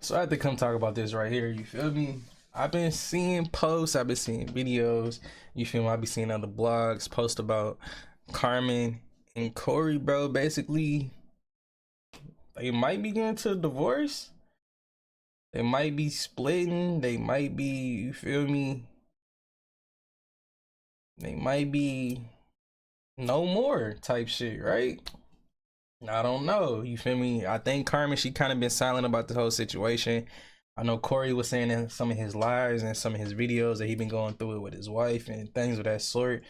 So I had to come talk about this right here. You feel me? I've been seeing posts, I've been seeing videos. You feel me? I've been seeing other blogs post about Carmen and Corey, bro. Basically, they might be getting to a divorce. They might be splitting. They might be, you feel me? They might be no more type shit, right? I don't know. You feel me? I think Carmen, she kind of been silent about the whole situation. I know Corey was saying in some of his lives and some of his videos that he been going through it with his wife and things of that sort.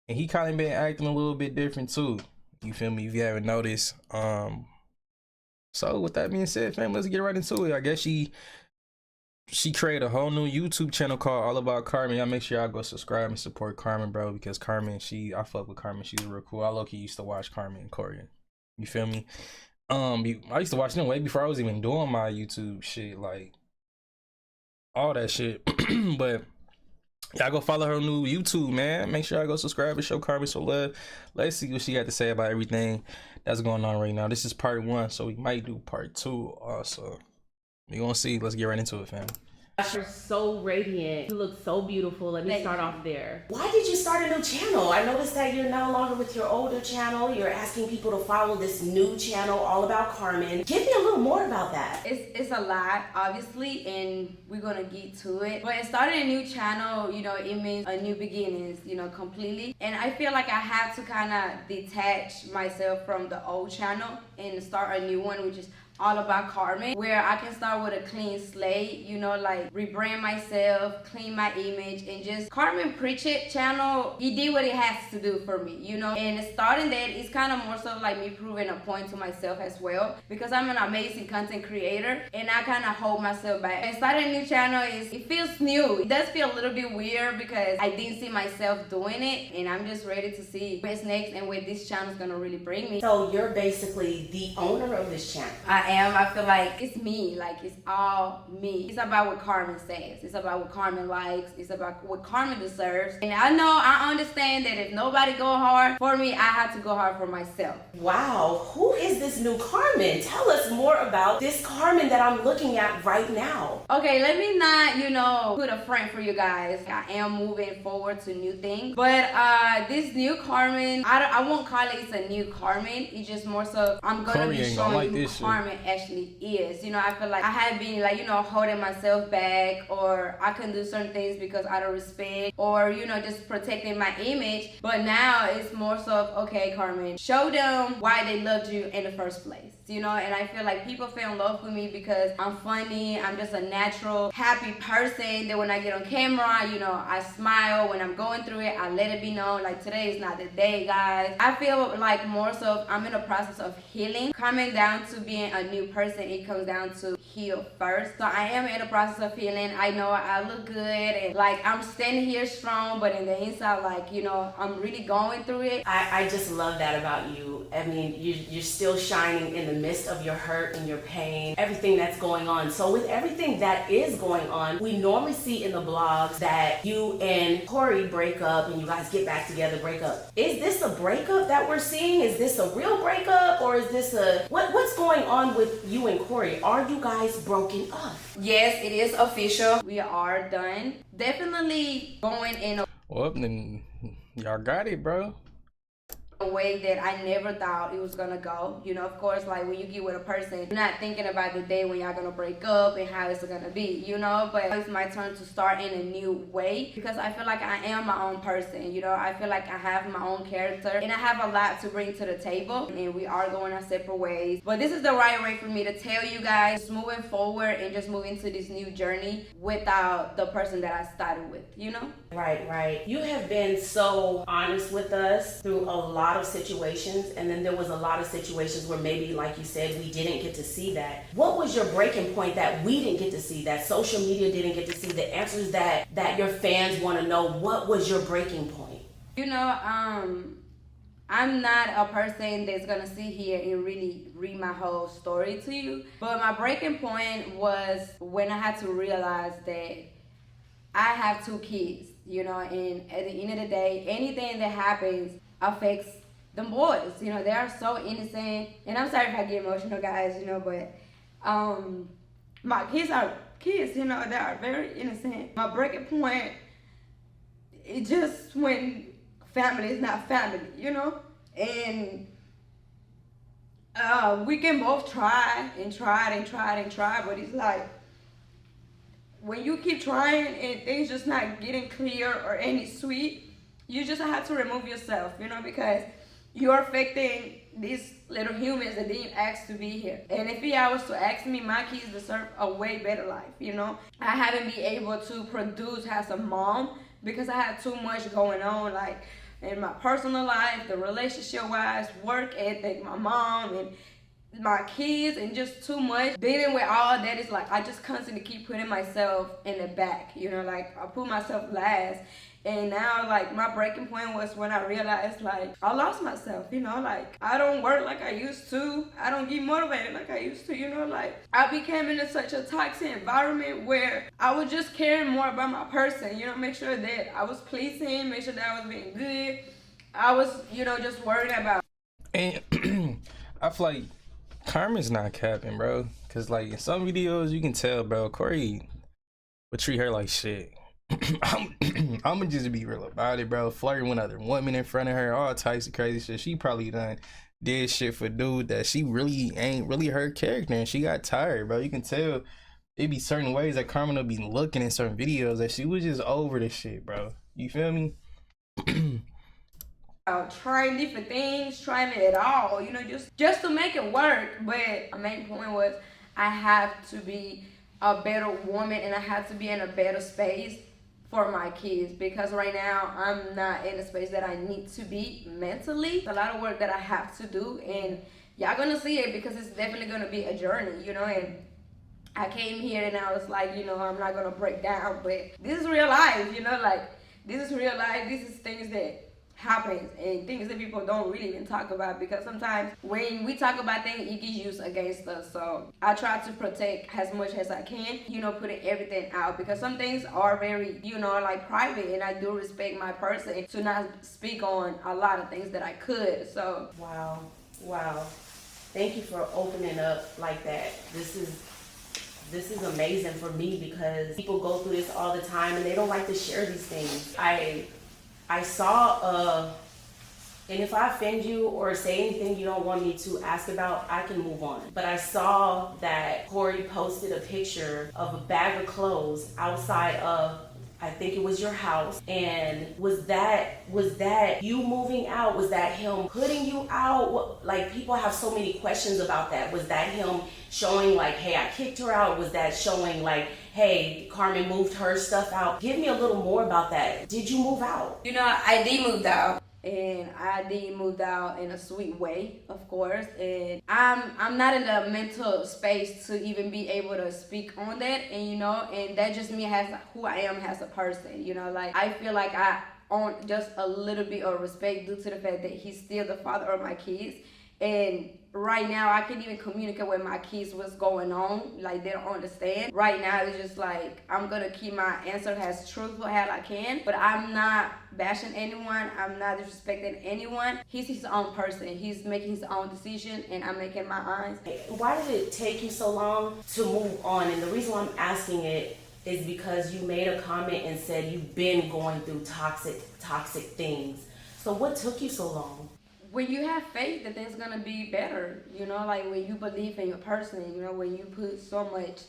And he kind of been acting a little bit different too. You feel me? If you haven't noticed. So with that being said, fam, let's get right into it. I guess she created a whole new YouTube channel called All About Carmen. Y'all make sure y'all go subscribe and support Carmen, bro, because Carmen, I fuck with Carmen. She's real cool. I low-key used to watch Carmen and Corey. You feel me? I used to watch them way before I was even doing my YouTube shit, like all that shit. But y'all go follow her new YouTube, man. Make sure I go subscribe and show Carmen some love. Let's see what she got to say about everything that's going on right now. This is part 1, so we might do part 2 also. We gonna see. Let's get right into it, fam. You're so radiant. You look so beautiful. Let me start off there. Why did you start a new channel? I noticed that you're no longer with your older channel. You're asking people to follow this new channel, All About Carmen. Give me a little more about that. It's a lot, obviously, and we're gonna get to it. But starting a new channel, you know, it means a new beginnings, you know, completely. And I feel like I have to kind of detach myself from the old channel and start a new one, which is All About Carmen, where I can start with a clean slate, you know, like rebrand myself, clean my image, and just Carmen Pritchett channel, he did what he has to do for me, you know. And starting that, it's kind of more so like me proving a point to myself as well, because I'm an amazing content creator and I kind of hold myself back. And starting a new channel it feels new. It does feel a little bit weird because I didn't see myself doing it, and I'm just ready to see what's next and where this channel is gonna really bring me. So you're basically the owner of this channel. I feel like it's me, like it's all me. It's about what Carmen says. It's about what Carmen likes. It's about what Carmen deserves. And I understand that if nobody go hard for me, I have to go hard for myself. Wow, who is this new Carmen? Tell us more about this Carmen that I'm looking at right now. Okay, let me not, you know, put a front for you guys. I am moving forward to new things. But this new Carmen, I won't call it it's a new Carmen. It's just more so I'm gonna be showing you who Carmen actually is. You know, I feel like I have been like, you know, holding myself back, or I can do certain things because I don't respect, or, you know, just protecting my image. But now it's more so of, okay, Carmen, show them why they loved you in the first place. You know, and I feel like people fell in love with me because I'm funny. I'm just a natural, happy person that when I get on camera, you know, I smile. When I'm going through it, I let it be known, like, today is not the day, guys. I feel like more so I'm in a process of healing. Coming down to being a new person, it comes down to heal first. So I am in the process of healing. I know I look good and like I'm standing here strong, but in the inside, like, you know, I'm really going through it. I just love that about you. I mean, you're still shining in the midst of your hurt and your pain, everything that's going on. So with everything that is going on, we normally see in the blogs that you and Corey break up and you guys get back together, break up. Is this a breakup that we're seeing? Is this a real breakup, or is this what's going on with you and Corey? Are you guys broken up? Yes, it is official. We are done. Definitely going in Well, then y'all got it, bro. a way that I never thought it was gonna go. You know, of course, like when you get with a person, you're not thinking about the day when y'all gonna break up and how it's gonna be, you know. But it's my turn to start in a new way because I feel like I am my own person, you know. I feel like I have my own character and I have a lot to bring to the table, and we are going our separate ways. But this is the right way for me to tell you guys, just moving forward and just moving to this new journey without the person that I started with, you know. Right. You have been so honest with us through a lot of situations, and then there was a lot of situations where maybe, like you said, we didn't get to see that. What was your breaking point that we didn't get to see, that social media didn't get to see, the answers that your fans want to know? What was your breaking point? You know, I'm not a person that's gonna sit here and really read my whole story to you, but my breaking point was when I had to realize that I have 2 kids, you know, and at the end of the day, anything that happens affects them boys. You know, they are so innocent, and I'm sorry if I get emotional, guys, you know, but My kids are kids, you know, they are very innocent. My breaking point, it just when family is not family, you know? And we can both try, but it's like, when you keep trying and things just not getting clear or any sweet, you just have to remove yourself, you know, because you're affecting these little humans that didn't ask to be here. And if y'all was to ask me, my kids deserve a way better life, you know. I haven't been able to produce as a mom because I had too much going on, like in my personal life, the relationship wise, work ethic, my mom and my kids, and just too much dealing with all that. Is like I just constantly keep putting myself in the back, you know, like I put myself last. And now, like, my breaking point was when I realized, like, I lost myself, you know, like, I don't work like I used to. I don't get motivated like I used to, you know, like, I became in such a toxic environment where I was just caring more about my person, you know, make sure that I was pleasing, make sure that I was being good. I was, you know, just worried about. And I feel like Carmen's not capping, bro. Because, like, in some videos, you can tell, bro, Corey would treat her like shit. I'm gonna just be real about it, bro. Flirting with other women in front of her, all types of crazy shit. She probably did shit for dude that she really ain't really her character, and she got tired, bro. You can tell it be certain ways that Carmen will be looking in certain videos that she was just over the shit, bro. You feel me? Trying different things, trying it all, you know, just to make it work. But my main point was I have to be a better woman and I have to be in a better space for my kids, because right now I'm not in a space that I need to be mentally. It's a lot of work that I have to do, and y'all gonna see it because it's definitely gonna be a journey, you know. And I came here and I was like, you know, I'm not gonna break down, but this is real life, you know, like this is real life. This is things that happens and things that people don't really even talk about, because sometimes when we talk about things, it gets used against us. So I try to protect as much as I can, you know, putting everything out, because some things are very, you know, like private, and I do respect my person to not speak on a lot of things that I could. So wow, thank you for opening up like that. This is amazing for me, because people go through this all the time and they don't like to share these things. I saw, and if I offend you or say anything you don't want me to ask about, I can move on. But I saw that Corey posted a picture of a bag of clothes outside of, I think it was your house. And was that you moving out? Was that him putting you out? Like, people have so many questions about that. Was that him showing like, hey, I kicked her out? Was that showing like, hey, Carmen moved her stuff out? Give me a little more about that. Did you move out? you know, I did move out. And I did move out in a sweet way, of course. And I'm not in the mental space to even be able to speak on that. And you know, and that just me as who I am as a person. You know, like I feel like I own just a little bit of respect due to the fact that he's still the father of my kids. And right now I can't even communicate with my kids what's going on. Like, they don't understand. Right now it's just like I'm gonna keep my answer as truthful as I can, but I'm not bashing anyone. I'm not disrespecting anyone. He's his own person. He's making his own decision, and I'm making mine. Why did it take you so long to move on? And the reason why I'm asking it is because you made a comment and said you've been going through toxic things. So what took you so long? When you have faith that there's gonna be better, you know, like when you believe in your person, you know, when you put so much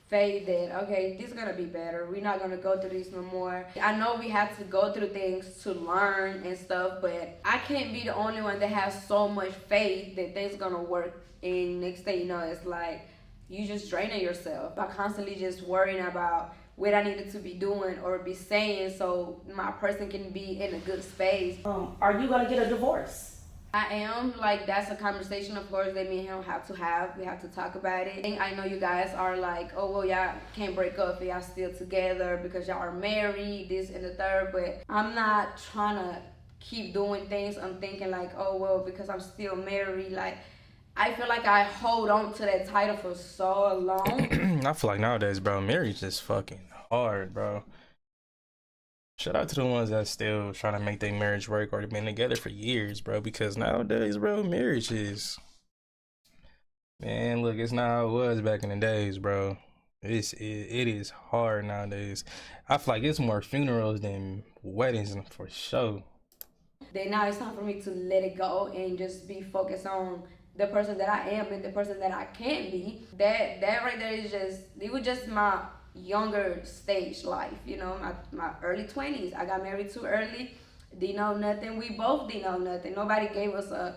faith that, okay, this is gonna be better, we're not gonna go through this no more. I know we have to go through things to learn and stuff, but I can't be the only one that has so much faith that things gonna work. And next thing you know, it's like you just draining yourself by constantly just worrying about what I needed to be doing or be saying so my person can be in a good space. Are you gonna get a divorce? I am. Like, that's a conversation, of course, that me and him have to have. We have to talk about it. And I know you guys are like, oh, well, y'all can't break up if y'all still together because y'all are married, this and the third. But I'm not trying to keep doing things. I'm thinking like, oh, well, because I'm still married, like, I feel like I hold on to that title for so long. I feel like nowadays, bro, marriage is fucking hard, bro. Shout out to the ones that still trying to make their marriage work or been together for years, bro. Because nowadays, bro, marriage is, man, look, it's not how it was back in the days, bro. It is hard nowadays. I feel like it's more funerals than weddings for sure. Then now it's time for me to let it go and just be focused on the person that I am and the person that I can be. That right there is just, it was just my younger stage life, you know, my early 20s. I got married too early, didn't know nothing. We both didn't know nothing. Nobody gave us a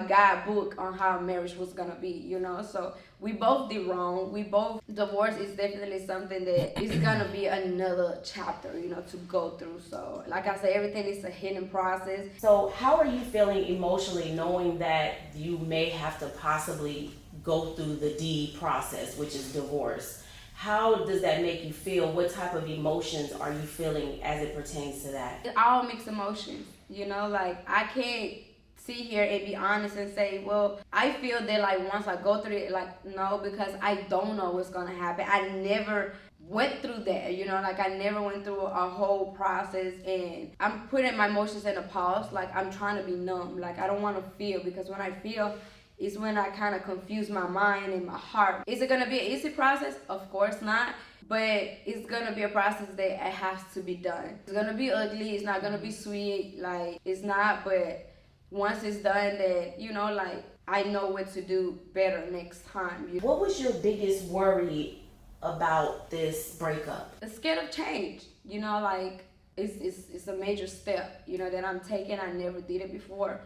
guidebook on how marriage was gonna be, you know. So we both did wrong. We both, divorce is definitely something that is gonna be another chapter, you know, to go through. So like I said, everything is a hidden process. So how are you feeling emotionally knowing that you may have to possibly go through the D process, which is divorce? How does that make you feel? What type of emotions are you feeling as it pertains to that? All mixed emotions, you know, like I can't sit here and be honest and say, well, I feel that like once I go through it, like no, because I don't know what's gonna happen. I never went through that, you know, like I never went through a whole process, and I'm putting my emotions in a pause. Like I'm trying to be numb. Like I don't want to feel, because when I feel is when I kind of confuse my mind and my heart. Is it gonna be an easy process? Of course not. But it's gonna be a process that it has to be done. It's gonna be ugly. It's not gonna be sweet. Like it's not. But once it's done, that you know, like I know what to do better next time. What was your biggest worry about this breakup? I'm scared of change. You know, like it's a major step, you know, that I'm taking. I never did it before.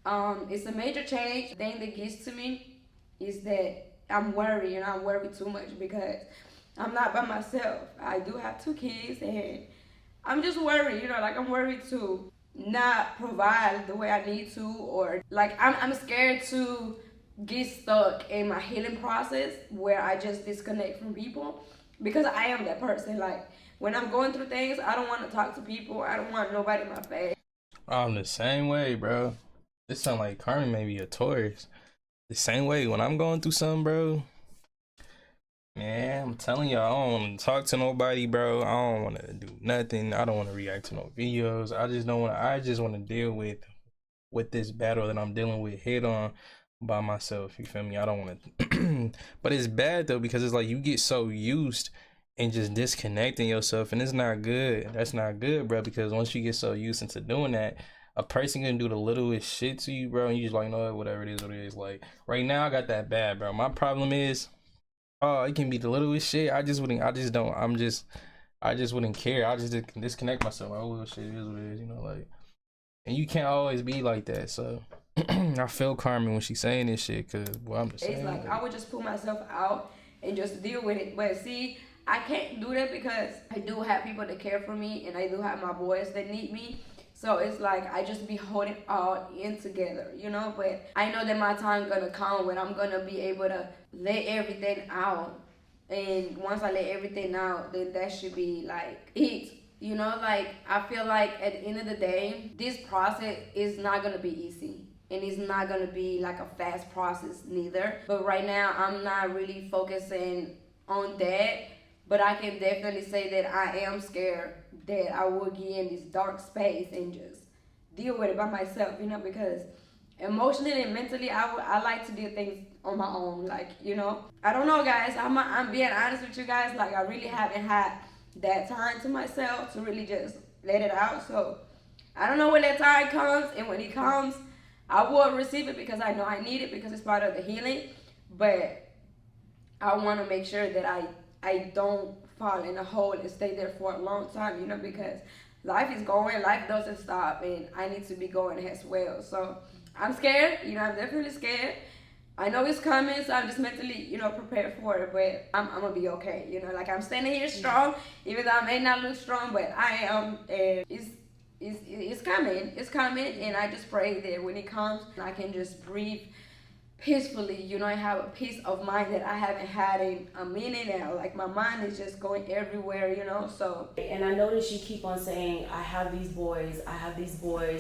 It's a major change. The thing that gets to me is that I'm worried, and I'm worried too much because I'm not by myself. I do have 2 kids, and I'm just worried, you know, like I'm worried to not provide the way I need to, or like I'm scared to get stuck in my healing process where I just disconnect from people, because I am that person. Like when I'm going through things, I don't want to talk to people. I don't want nobody in my face. I'm the same way, bro. This sound like Carmen may be a Taurus. The same way when I'm going through something, bro. Man, I'm telling y'all, I don't want to talk to nobody, bro. I don't want to do nothing. I don't want to react to no videos. I just don't want to. I just want to deal with this battle that I'm dealing with head on by myself. You feel me? I don't want to. But it's bad though, because it's like you get so used and just disconnecting yourself, and it's not good. That's not good, bro. Because once you get so used into doing that, a person can do the littlest shit to you, bro, and you just like, no, whatever it is, what it is. Like right now, I got that bad, bro. My problem is. Oh, it can be the littlest shit. I just wouldn't care. I just disconnect myself. Like, oh, well, shit, it is what it is, you know, like. And you can't always be like that, so. I feel Carmen when she's saying this shit, cause well, I'm just saying. It's like I would just pull myself out and just deal with it. But see, I can't do that because I do have people that care for me, and I do have my boys that need me. So it's like I just be holding all in together, you know. But I know that my time gonna come when I'm gonna be able to let everything out. And once I let everything out, then that should be like it. You know, like I feel like at the end of the day, this process is not gonna be easy. And it's not gonna be like a fast process neither. But right now I'm not really focusing on that. But I can definitely say that I am scared that I will get in this dark space and just deal with it by myself, you know, because emotionally and mentally, I like to do things on my own. Like, you know, I don't know, guys. I'm being honest with you guys. Like, I really haven't had that time to myself to really just let it out. So I don't know when that time comes, and when it comes, I will receive it because I know I need it, because it's part of the healing. But I want to make sure that I don't fall in a hole and stay there for a long time, you know, because life is going, life doesn't stop, and I need to be going as well. So I'm scared, you know, I'm definitely scared. I know it's coming, so I'm just mentally, you know, prepared for it, but I'm gonna be okay, you know, like I'm standing here strong, even though I may not look strong, but I am, and it's coming, and I just pray that when it comes, I can just breathe peacefully, you know, I have a peace of mind that I haven't had in a minute now. Like my mind is just going everywhere, you know. So. And I notice you keep on saying, I have these boys,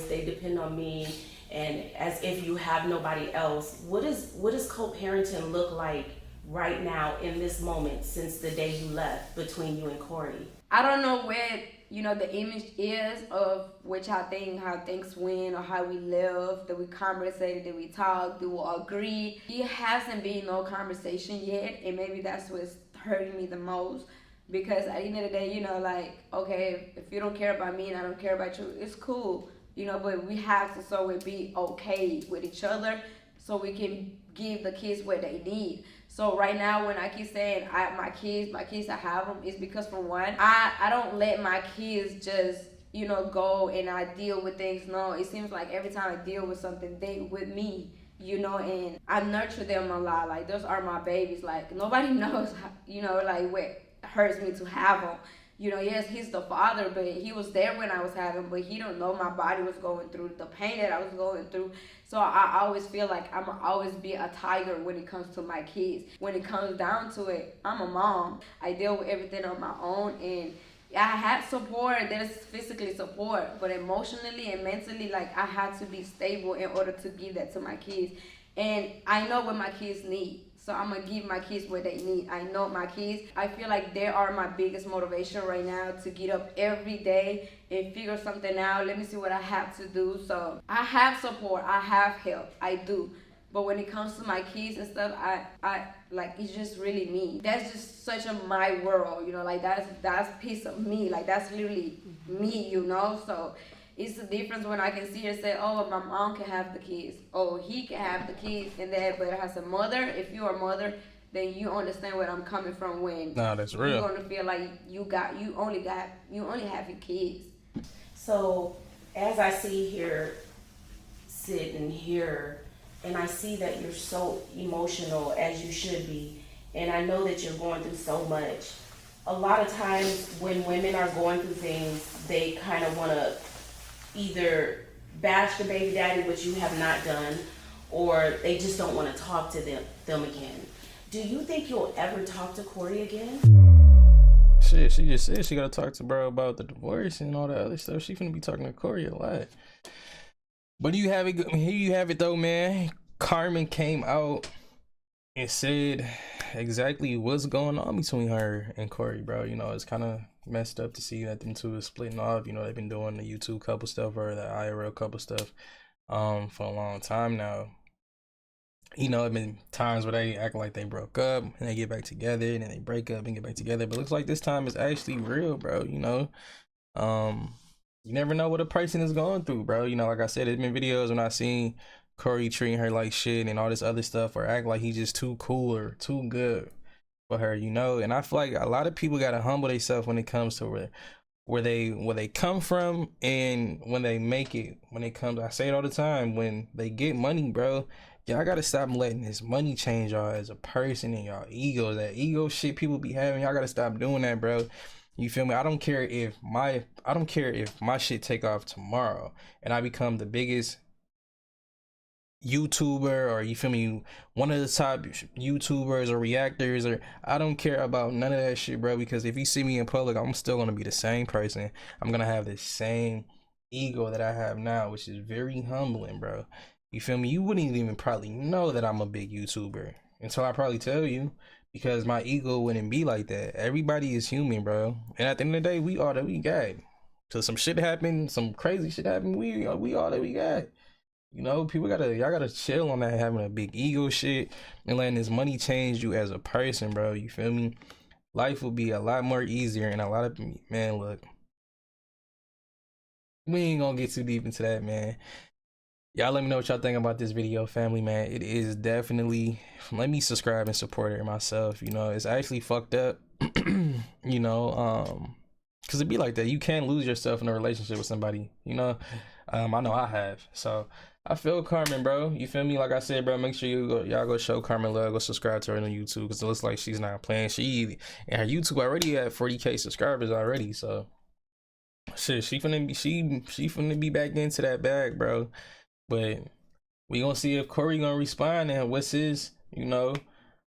they depend on me, and as if you have nobody else. What does co-parenting look like right now in this moment since the day you left, between you and Corey? I don't know where, you know, the image is of which I think how things went or how we lived, that we conversated, that we talked, that we agree. It hasn't been no conversation yet, and maybe that's what's hurting me the most. Because at the end of the day, you know, like, okay, if you don't care about me and I don't care about you, it's cool, you know, but we have to so we be okay with each other so we can give the kids what they need. So right now, when I keep saying my kids, I have them, is because for one, I don't let my kids just, you know, go and I deal with things. No, it seems like every time I deal with something, they with me, you know, and I nurture them a lot. Like, those are my babies. Like, nobody knows, you know, like, what hurts me to have them. You know, yes, he's the father, but he was there when I was having, but he don't know my body was going through, the pain that I was going through. So I always feel like I'm always be a tiger when it comes to my kids. When it comes down to it, I'm a mom. I deal with everything on my own, and I had support. There's physically support, but emotionally and mentally, like, I had to be stable in order to give that to my kids. And I know what my kids need. So I'm going to give my kids what they need. I know my kids. I feel like they are my biggest motivation right now to get up every day and figure something out. Let me see what I have to do. So I have support. I have help. I do. But when it comes to my kids and stuff, I like, it's just really me. That's just such a my world, you know, like that's a piece of me. Like, that's literally me, you know. So it's the difference when I can see her say, oh, my mom can have the kids. Oh, he can have the kids and that. But as a mother, if you're a mother, then you understand where I'm coming from when that's real. You're gonna feel like you only have your kids. So as I see here, sitting here, and I see that you're so emotional, as you should be, and I know that you're going through so much. A lot of times when women are going through things, they kind of want to either bash the baby daddy, which you have not done, or they just don't want to talk to them again. Do you think you'll ever talk to Corey again? Shit, she just said she gotta talk to bro about the divorce and all that other stuff. She finna be talking to Corey a lot. But here you have it though, man. Carmen came out and said exactly what's going on between her and Corey, bro. You know, it's kind of messed up to see that them two is splitting off. You know, they've been doing the YouTube couple stuff or the IRL couple stuff for a long time now. You know, there've been times where they act like they broke up and they get back together, and then they break up and get back together. But it looks like this time is actually real, bro. You know, you never know what a person is going through, bro. You know, like I said, there's been videos when I seen Corey treating her like shit and all this other stuff, or act like he's just too cool or too good for her, you know. And I feel like a lot of people gotta humble themselves when it comes to where they come from and when they make it. When it comes, I say it all the time, when they get money, bro, y'all gotta stop letting this money change y'all as a person and y'all ego. That ego shit people be having, y'all gotta stop doing that, bro. You feel me? I don't care if my shit take off tomorrow and I become the biggest YouTuber, or you feel me, one of the top YouTubers or reactors, or I don't care about none of that shit, bro, because if you see me in public, I'm still gonna be the same person. I'm gonna have the same ego that I have now, which is very humbling, bro. You feel me? You wouldn't even probably know that I'm a big YouTuber until I probably tell you, because my ego wouldn't be like that. Everybody is human, bro, and at the end of the day, we all that we got. Till some shit happen, some crazy shit happen, we all that we got. You know, y'all gotta chill on that having a big ego shit and letting this money change you as a person, bro. You feel me? Life will be a lot more easier, and a lot of, man, look, we ain't gonna get too deep into that, man. Y'all let me know what y'all think about this video, family, man. It is definitely, let me subscribe and support it myself. You know, it's actually fucked up, you know, because it be like that. You can lose yourself in a relationship with somebody, you know. I know I have. So I feel Carmen, bro. You feel me? Like I said, bro, make sure y'all go show Carmen love. Go subscribe to her on YouTube, because it looks like she's not playing. And her YouTube already at 40K subscribers already. So shit, she finna be back into that bag, bro. But we gonna see if Corey gonna respond and what's his, you know,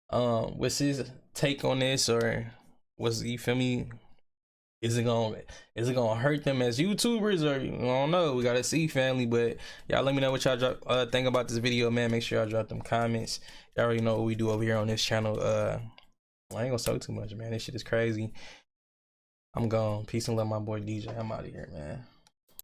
what's his take on this, or what's, you feel me? Is it gonna hurt them as YouTubers, or I don't know. We gotta see, family. But y'all let me know what y'all think about this video, man. Make sure y'all drop them comments. Y'all already know what we do over here on this channel. I ain't gonna talk too much, man. This shit is crazy. I'm gone. Peace and love, my boy DJ. I'm out of here, man.